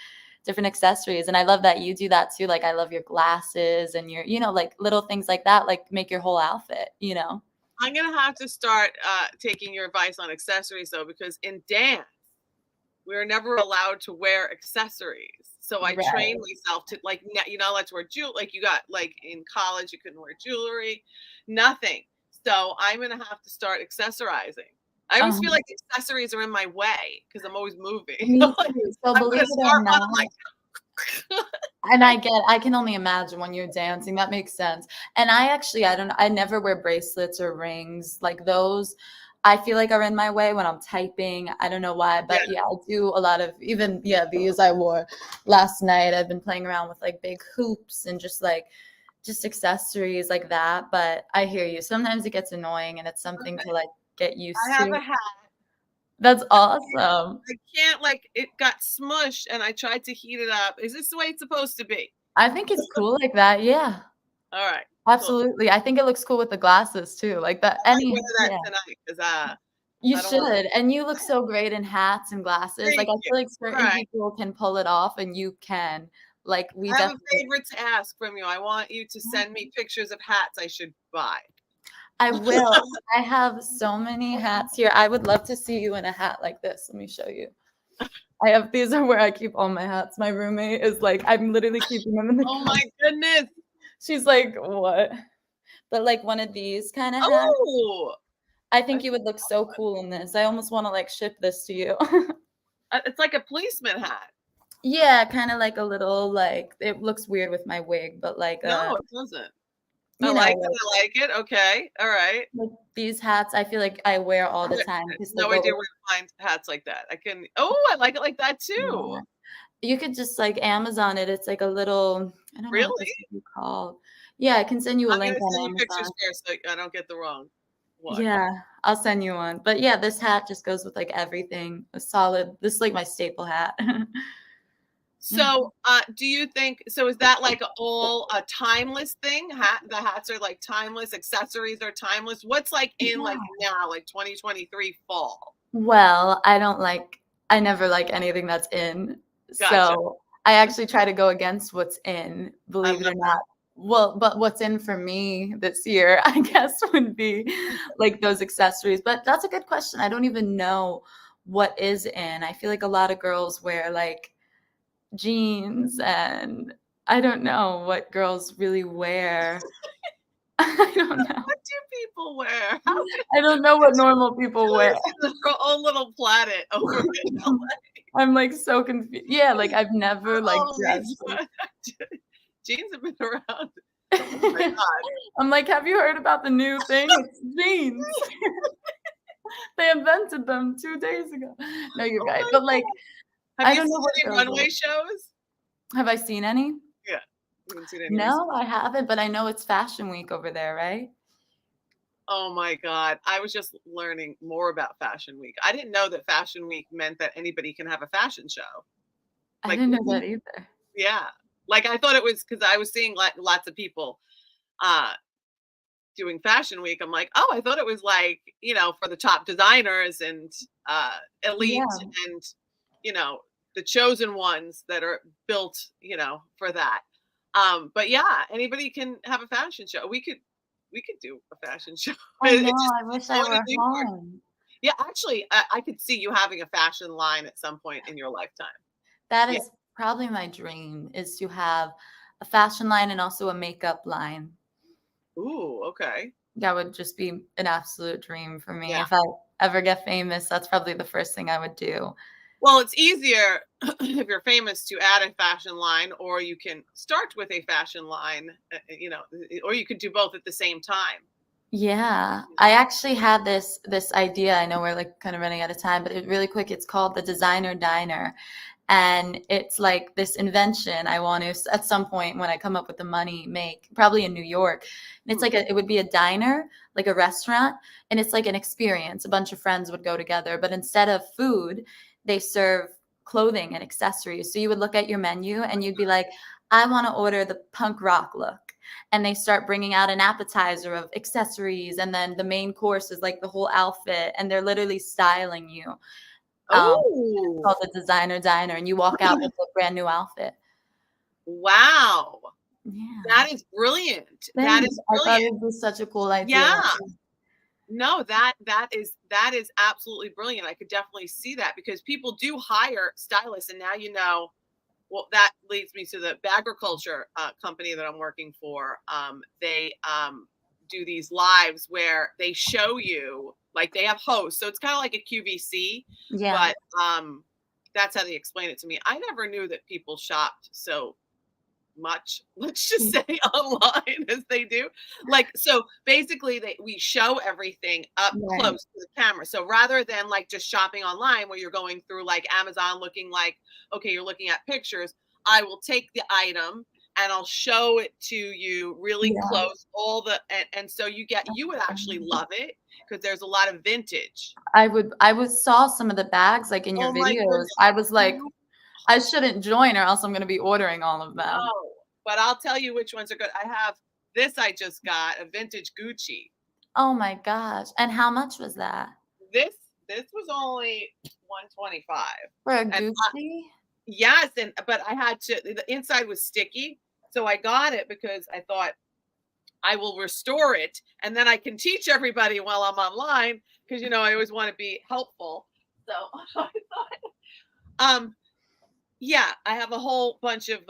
accessories. And I love that you do that too. Like I love your glasses and your, like little things like that, like make your whole outfit, I'm going to have to start taking your advice on accessories though, because in dance, we're never allowed to wear accessories. So I train myself to like, you're not allowed to wear jewelry. Like you got like in college, you couldn't wear jewelry, nothing. So I'm going to have to start accessorizing. I always feel like accessories are in my way because I'm always moving. Me too. So believe it or not, and I can only imagine when you're dancing. That makes sense. And I never wear bracelets or rings. Like those, I feel like are in my way when I'm typing. I don't know why, but I do a lot of these I wore last night. I've been playing around with like big hoops and just accessories like that. But I hear you. Sometimes it gets annoying and it's something to like get used to. I have a hat. That's awesome. I can't it got smushed and I tried to heat it up. Is this the way it's supposed to be? I think it's cool like that. Yeah. All right. Absolutely. I think it looks cool with the glasses too. Like the I might wear that yeah. tonight because You I don't want. should, and you look so great in hats and glasses. Like, Thank I you. feel like All certain right. people can pull it off and you can. Like, we I have a definitely favor to ask from you. I want you to send me pictures of hats I should buy. I will. I have so many hats here. I would love to see you in a hat like this. Let me show you. I have these are where I keep all my hats. My roommate is like, I'm literally keeping them in the Oh my closet. goodness. She's like, "What?" But like one of these kind of hats. Oh, I I think you should would look so cool in this. I almost want to like ship this to you. it's like a policeman hat. Yeah, kind of like a little like it looks weird with my wig, but like No, it doesn't. I you know, like it. I like it. Okay. All right. like these hats I feel like I wear all the time because they No go idea with where to find hats like that. I can. Oh, I like it like that too. yeah. You could just like Amazon it. It's like a little I don't know what this Really? would be called. Yeah, I can send you a I'm link gonna send on you pictures Amazon. first so I don't get the wrong one. Yeah, I'll send you one. But yeah, this hat just goes with like everything. A solid this is like my staple hat. Yeah. So, do you think so? Is that like all a timeless thing? The hats are like timeless. Accessories are timeless. What's like in like now, like 2023 fall? Well, I never like anything that's in. Gotcha. So I actually try to go against what's in, I believe it love or not. Well, but what's in for me this year, I guess, would be like those accessories. But that's a good question. I don't even know what is in. I feel like a lot of girls wear like jeans and I don't know what girls really wear. I don't know. What do people wear? How do I don't know what normal people wear. this own little planet over in I'm like so confused. Yeah, like I've never like all these dressed. jeans have been around. Oh my god! I'm like, have you heard about the new thing? It's jeans. They invented them 2 days ago. No, you're Oh right. my But like, Have I you don't know seen what any girls runway shows? have I seen any? Yeah, you haven't seen any recently. No, I haven't, but I know it's fashion week over there, right? Oh my god, I was just learning more about Fashion Week. I didn't know that Fashion Week meant that anybody can have a fashion show. I Like, didn't know that either. yeah, like I thought it was because I was seeing like lots of people uh doing Fashion Week. I'm like, oh, I thought it was like for the top designers and elite Yeah. and the chosen ones that are built for that. But yeah, anybody can have a fashion show. We could do a fashion show. I know, It's just I wish I going to were New York. home. Yeah, actually, I could see you having a fashion line at some point in your lifetime. That Yeah. is probably my dream is to have a fashion line and also a makeup line. Ooh, okay. That would just be an absolute dream for me. Yeah. If I ever get famous, that's probably the first thing I would do. Well, it's easier if you're famous to add a fashion line, or you can start with a fashion line, or you could do both at the same time. Yeah, I actually had this idea. I know we're like kind of running out of time, but really quick, it's called the Designer Diner. And it's like this invention I want to at some point when I come up with the money make, probably in New York. And it's like it would be a diner, like a restaurant, and it's like an experience. A bunch of friends would go together, but instead of food, they serve clothing and accessories. So you would look at your menu and you'd be like, I want to order the punk rock look. And they start bringing out an appetizer of accessories, and then the main course is like the whole outfit, and they're literally styling you. It's Oh, called the Designer Diner, and you walk out with a brand new outfit. wow. Yeah. That is brilliant. That Thanks. is I thought brilliant. it was such a cool idea. Yeah. No, that is absolutely brilliant. I could definitely see that because people do hire stylists, and now well, that leads me to the agriculture company that I'm working for. They do these lives where they show you, like they have hosts, so it's kind of like a QVC, Yeah. but that's how they explain it to me. I never knew that people shopped so much, let's just say, online as they do. Like, so basically we show everything up Right. close to the camera. So rather than like just shopping online where you're going through like Amazon looking like, okay, you're looking at pictures, I will take the item and I'll show it to you really Yeah. close, and so you would actually love it because there's a lot of vintage. I saw some of the bags like in your Oh my videos. goodness. I was like, I shouldn't join or else I'm gonna be ordering all of them. No, but I'll tell you which ones are good. I have this I just got, a vintage Gucci. Oh my gosh. And how much was that? This this was only 125. For a And Gucci? yes, and but I had to, the inside was sticky. So I got it because I thought I will restore it and then I can teach everybody while I'm online because I always want to be helpful. So I thought, yeah, I have a whole bunch of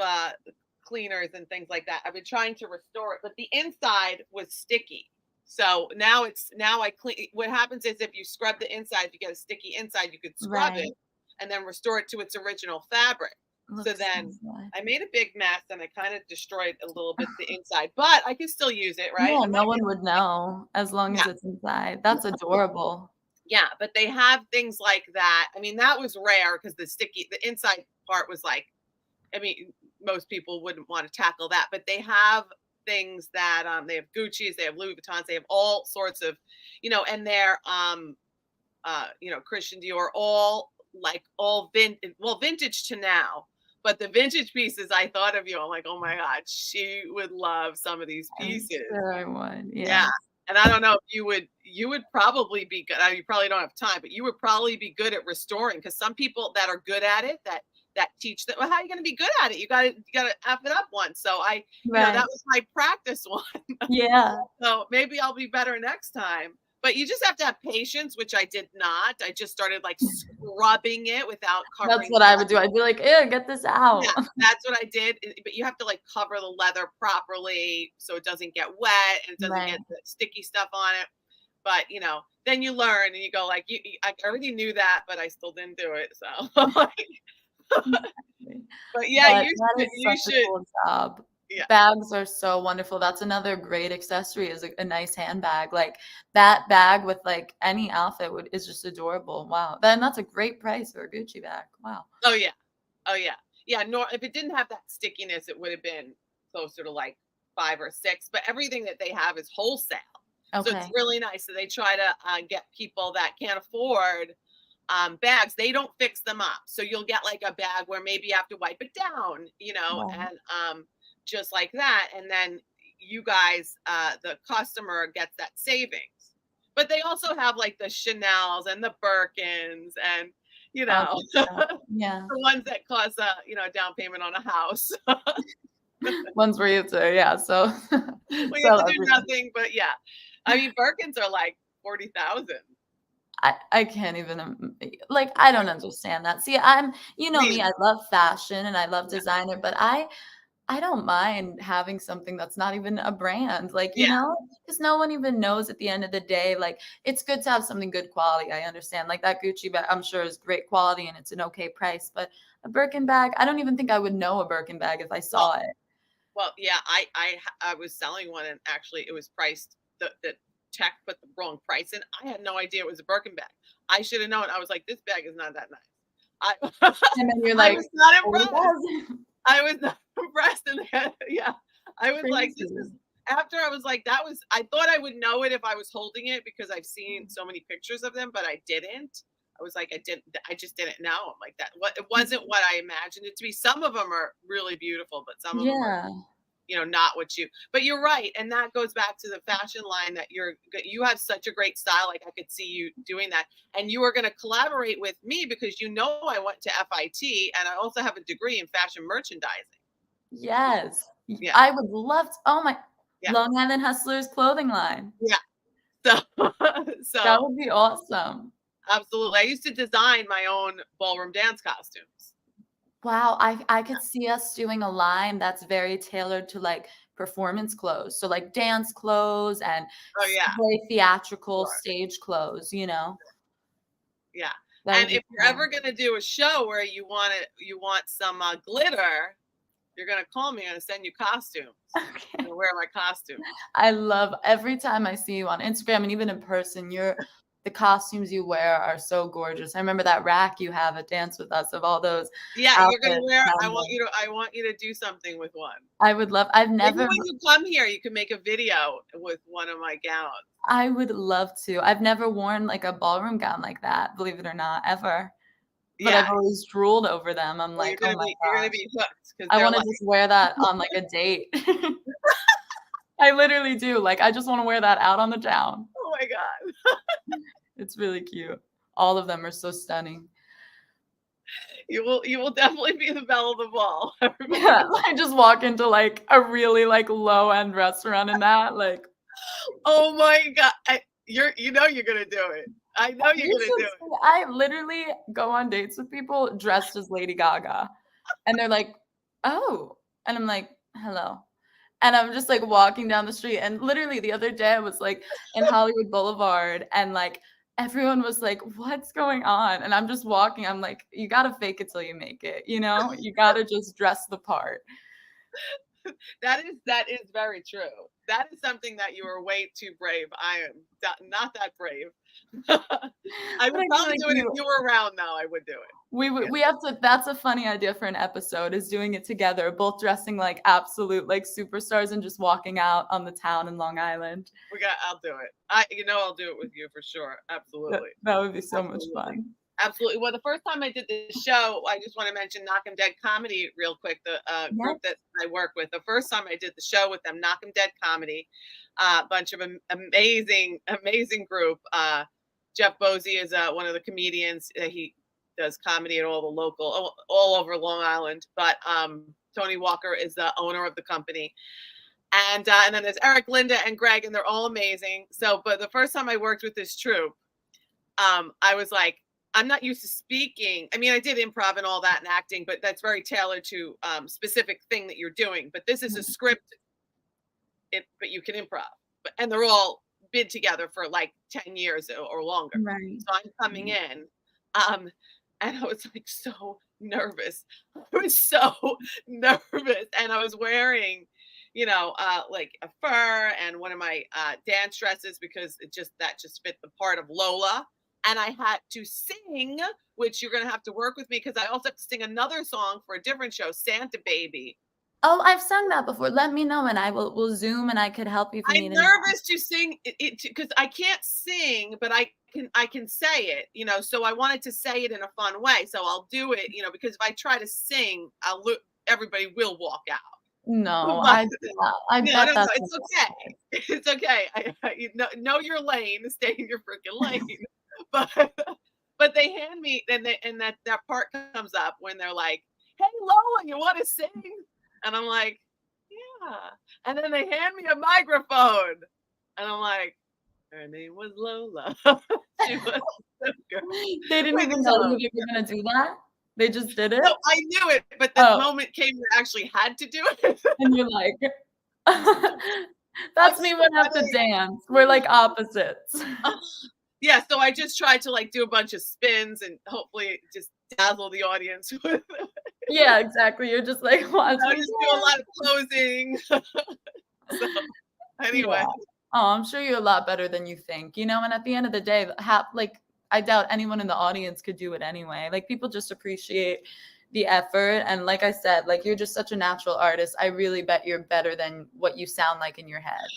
cleaners and things like that. I've been trying to restore it, but the inside was sticky. So now I clean. What happens is if you scrub the inside, if you get a sticky inside, you could scrub Right. it and then restore it to its original fabric. So Looks so then nice. I made a big mess and I kind of destroyed a little bit the inside, but I can still use it, right? Yeah, I'm not no one would know as long yeah, as it's inside. That's adorable. yeah, but they have things like that. I mean, that was rare because the inside part was like, I mean, most people wouldn't want to tackle that, but they have things that they have Gucci's, they have Louis Vuittons, they have all sorts of, and they're Christian Dior, all like all vintage to now. But the vintage pieces, I thought of you. I'm like, oh my God, she would love some of these I'm pieces. sure I would. Yeah. Yeah. And I don't know if you would probably be good. You probably don't have time, but you would probably be good at restoring because some people that are good at it that teach that. Well, how are you going to be good at it? You got to F it up once. So that Right. was my practice one. Yeah. So maybe I'll be better next time. But you just have to have patience, which I did not. I just started like scrubbing it without That's covering what I would do. I'd be like, ew, get this out. yeah, that's what I did. But you have to like cover the leather properly so it doesn't get wet and it doesn't Right. get the sticky stuff on it. But then you learn and you go like, I already knew that, but I still didn't do it. So, Exactly. but yeah, But you that should. is You such a should. cool job. Yeah. Bags are so wonderful. That's another great accessory is a nice handbag. Like that bag with like any outfit is just adorable. Wow. Then that's a great price for a Gucci bag. Wow. Oh yeah. Oh yeah. Yeah. Nor if it didn't have that stickiness, it would have been closer to like 5 or 6. But everything that they have is wholesale. So it's Okay. really nice. So they try to get people that can't afford bags. They don't fix them up. So you'll get like a bag where maybe you have to wipe it down, Wow. and just like that. And then you guys, the customer gets that savings. But they also have like the Chanels and the Birkins and, All good stuff. the Yeah. ones that cost a down payment on a house. One's for you too. Yeah. So We have sell to do everything. nothing, but yeah. I mean, Birkins are like 40,000. I can't even like I don't understand that. See, you know me, Please. I love fashion and I love Yeah. designer, but I don't mind having something that's not even a brand, like, Yeah. because no one even knows at the end of the day. Like, it's good to have something good quality. I understand. Like that Gucci bag, I'm sure is great quality and it's an okay price, but a Birkin bag, I don't even think I would know a Birkin bag if I Well, saw it. Well, yeah, I was selling one and actually it was priced the tech put the wrong price in. I had no idea it was a Birkin bag. I should have known. I was like, this bag is not that nice. I And then you're I like, was not impressed. 40,000? I was not impressed. And yeah, I was like, this Crazy. is after I was like, I thought I would know it if I was holding it because I've seen so many pictures of them, but I didn't. I was like, I just didn't know. I'm like that. What it wasn't what I imagined it to be. Some of them are really beautiful, but some of them are Yeah. not what but you're right. And that goes back to the fashion line that you have such a great style. Like I could see you doing that. And you are going to collaborate with me because I went to FIT and I also have a degree in fashion merchandising. Yes. Yeah. I would love to. Oh my, Yeah. Long Island Hustlers clothing line. Yeah. So, That so would be awesome. absolutely. I used to design my own ballroom dance costumes. Wow, I could see us doing a line that's very tailored to like performance clothes. So like dance clothes and Oh yeah. very theatrical Sure. stage clothes. Yeah. That would And be if you're cool. ever going to do a show where you want some glitter, you're going to call me. I'm going to send you costumes. I'm Okay. going to wear my costume. I love every time I see you on Instagram and even in person, the costumes you wear are so gorgeous. I remember that rack you have at Dance With Us of all those Yeah, you're gonna outfits. wear. I want you to do something with one. I've Maybe never when you come here, you can make a video with one of my gowns. I would love to. I've never worn like a ballroom gown like that, believe it or not, ever. But Yeah, I've always drooled over them. I'm well, like, oh my you're gonna gosh, be hooked because I they're want to like, just wear that on like a date. I literally do. Like, I just want to wear that out on the town. Oh my God. It's really cute. All of them are so stunning. You will definitely be the belle of the ball. Yeah, I just walk into like a really like low end restaurant in that. Like, Oh my God. You're gonna do it. I know you're you gonna do should it. see, I literally go on dates with people dressed as Lady Gaga. And they're like, oh. And I'm like, hello. And I'm just like walking down the street. And literally the other day I was like in Hollywood Boulevard and like everyone was like, what's going on? And I'm just walking. I'm like, you got to fake it till you make it. You know, you got to just dress the part. That is very true. That is something that you are way too brave. I am not that brave. I But would I feel probably like do it if you were around now. I would do it. we have to, that's a funny idea for an episode, is doing it together, both dressing like absolute like superstars and just walking out on the town in Long Island. I'll do it. I'll do it with you for sure. Absolutely. That would be so much Absolutely. fun. Absolutely. Well, the first time I did the show, I just want to mention Knock 'em Dead Comedy real quick, the group that I work with. The first time I did the show with them, Knock 'em Dead Comedy, a bunch of amazing, amazing group. Jeff Bosey is one of the comedians. He does comedy at all the local, all over Long Island. But Tony Walker is the owner of the company. And then there's Eric, Linda, and Greg, and they're all amazing. So, but the first time I worked with this troupe, I was like, I'm not used to speaking. I mean, I did improv and all that and acting, but that's very tailored to specific thing that you're doing. But this is a script, but you can improv. And they're all been together for like 10 years or longer. Right. So I'm coming in, and I was like so nervous. I was so nervous, and I was wearing, like a fur and one of my dance dresses because that just fit the part of Lola. And I had to sing, which you're going to have to work with me because I also have to sing another song for a different show, Santa Baby. Oh, I've sung that before. Let me know and we'll Zoom and I could help you if you I'm need nervous to sing it because I can't sing, but I can say it, so I wanted to say it in a fun way. So I'll do it, because if I try to sing, everybody will walk out. No, But, I bet no, that's it's okay. It's okay. You know your lane, stay in your freaking lane. But they hand me and that part comes up when they're like, "Hey Lola, you want to sing?" And I'm like, "Yeah." And then they hand me a microphone, and I'm like, "Her name was Lola." She was so good. They didn't even know you were gonna do that. They just did it. No, I knew it, but the moment came where I actually had to do it. And you're like, that's me when I have to dance. We're like opposites. Yeah, so I just tried to like do a bunch of spins and hopefully just dazzle the audience with. Yeah, exactly. You're just like, watch I just do a lot of posing. So anyway. Yeah. Oh, I'm sure you're a lot better than you think, and at the end of the day, I doubt anyone in the audience could do it anyway. Like, people just appreciate the effort. And like I said, like, you're just such a natural artist. I really bet you're better than what you sound like in your head.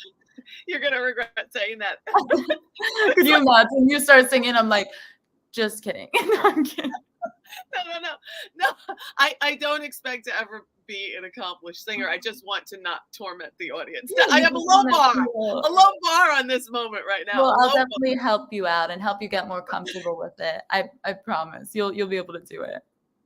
You're going to regret saying that. Could you imagine? When you start singing, I'm like, just kidding. No, I'm kidding. No. I don't expect to ever be an accomplished singer. I just want to not torment the audience. Yeah, I have a low bar on this moment right now. Well, I'll definitely help you out and help you get more comfortable with it. I promise you'll be able to do it.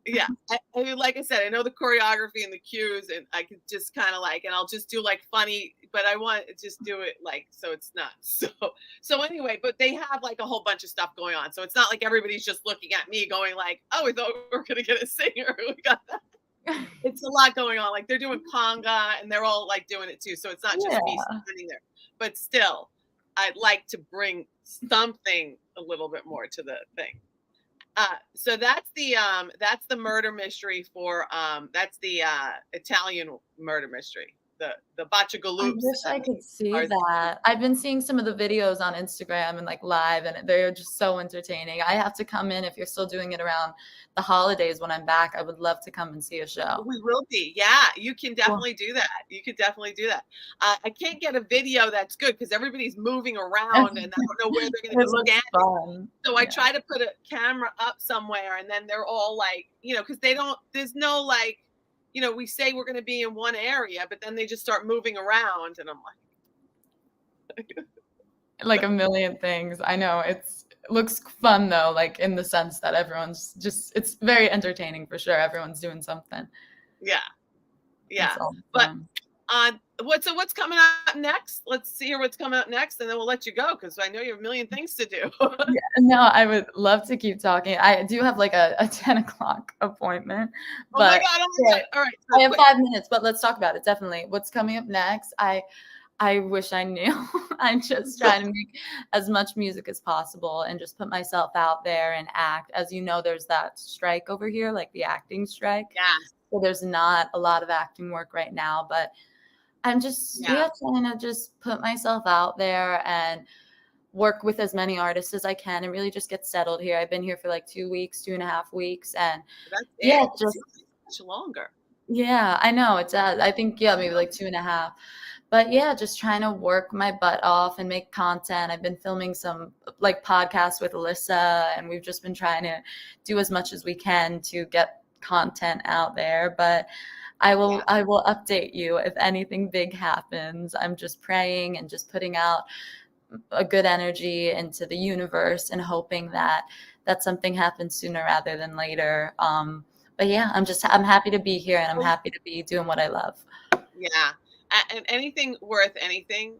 Yeah, like I said, I know the choreography and the cues, and I could just kind of and I'll just do like funny, but I want to just do it like so it's not so anyway. But they have like a whole bunch of stuff going on, so it's not like everybody's just looking at me going like, "Oh, we thought we were gonna get a singer." We got that. It's a lot going on. Like they're doing conga, and they're all like doing it too. So it's not just me standing there, but still, I'd like to bring something a little bit more to the thing. So that's the murder mystery for that's the Italian murder mystery. The Bacigaloops. I wish I could see that. I've been seeing some of the videos on Instagram and like live, and they're just so entertaining. I have to come in if you're still doing it around the holidays when I'm back. I would love to come and see a show. We will be. Yeah, you can definitely do that. You could definitely do that. I can't get a video that's good because everybody's moving around and I don't know where they're going to be standing. So I try to put a camera up somewhere, and then they're all like, because there's no like, we say we're going to be in one area, but then they just start moving around, and I'm like, Like a million things. I know it looks fun though, like in the sense that everyone's just, it's very entertaining for sure. Everyone's doing something. Yeah. Yeah. It's all But fun. what's coming up next? Let's see here what's coming up next, and then we'll let you go because I know you have a million things to do. Yeah, no, I would love to keep talking. I do have like a 10 o'clock appointment, Oh my but God. Oh my yeah, God. All right. I So have quick. 5 minutes, but let's talk about it. Definitely. What's coming up next? I wish I knew. I'm just trying to make as much music as possible and just put myself out there and act. As you know, there's that strike over here, like the acting strike. Yes. So there's not a lot of acting work right now, but I'm just Yeah. trying to just put myself out there and work with as many artists as I can and really just get settled here. I've been here for like 2 weeks, 2.5 weeks, and That's yeah, it. just Much longer. yeah, I know it does. I think maybe like 2.5. But yeah, just trying to work my butt off and make content. I've been filming some like podcasts with Alyssa, and we've just been trying to do as much as we can to get content out there. But I will update you if anything big happens. I'm just praying and just putting out a good energy into the universe and hoping that something happens sooner rather than later. But yeah, I'm happy to be here and I'm happy to be doing what I love. Yeah. And anything worth anything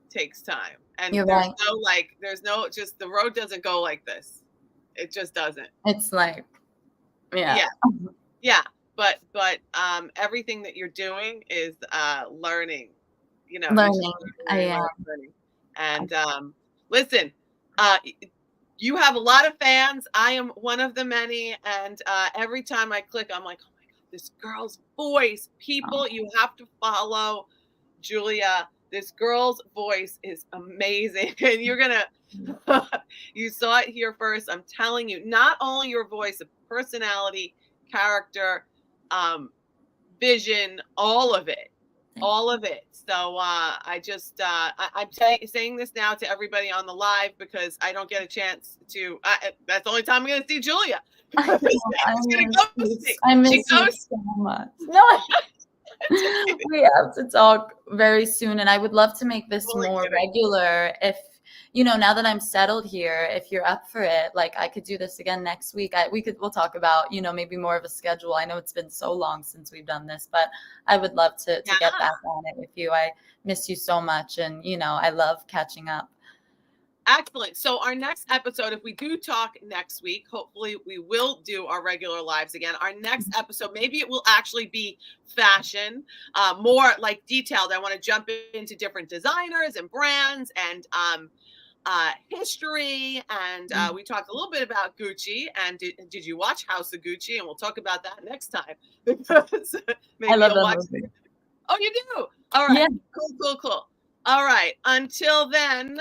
takes time. And You're there's right. just the road doesn't go like this. It just doesn't. It's like, yeah. Yeah. Yeah. But everything that you're doing is learning. You know, you're just Learning. I am. learning. And listen, you have a lot of fans. I am one of the many. And every time I click, I'm like, oh my God, this girl's voice. People, you have to follow Julia. This girl's voice is amazing. And you're going to, you saw it here first. I'm telling you, not only your voice, personality, character, vision, all of it. All of it. So I just I'm saying this now to everybody on the live because I don't get a chance to. That's the only time I'm going to see Julia. I miss you so much. No, we have to talk very soon, and I would love to make this more regular. If now that I'm settled here, if you're up for it, like I could do this again next week. We'll talk about, maybe more of a schedule. I know it's been so long since we've done this, but I would love to get back on it with you. I miss you so much, and I love catching up. Excellent. So our next episode, if we do talk next week, hopefully we will do our regular lives again. Our next episode, maybe it will actually be fashion, more like detailed. I want to jump into different designers and brands and history. And we talked a little bit about Gucci. And did you watch House of Gucci? And we'll talk about that next time. Because maybe I love you'll that watch movie. Oh, you do? All right. Yeah. Cool. All right. Until then.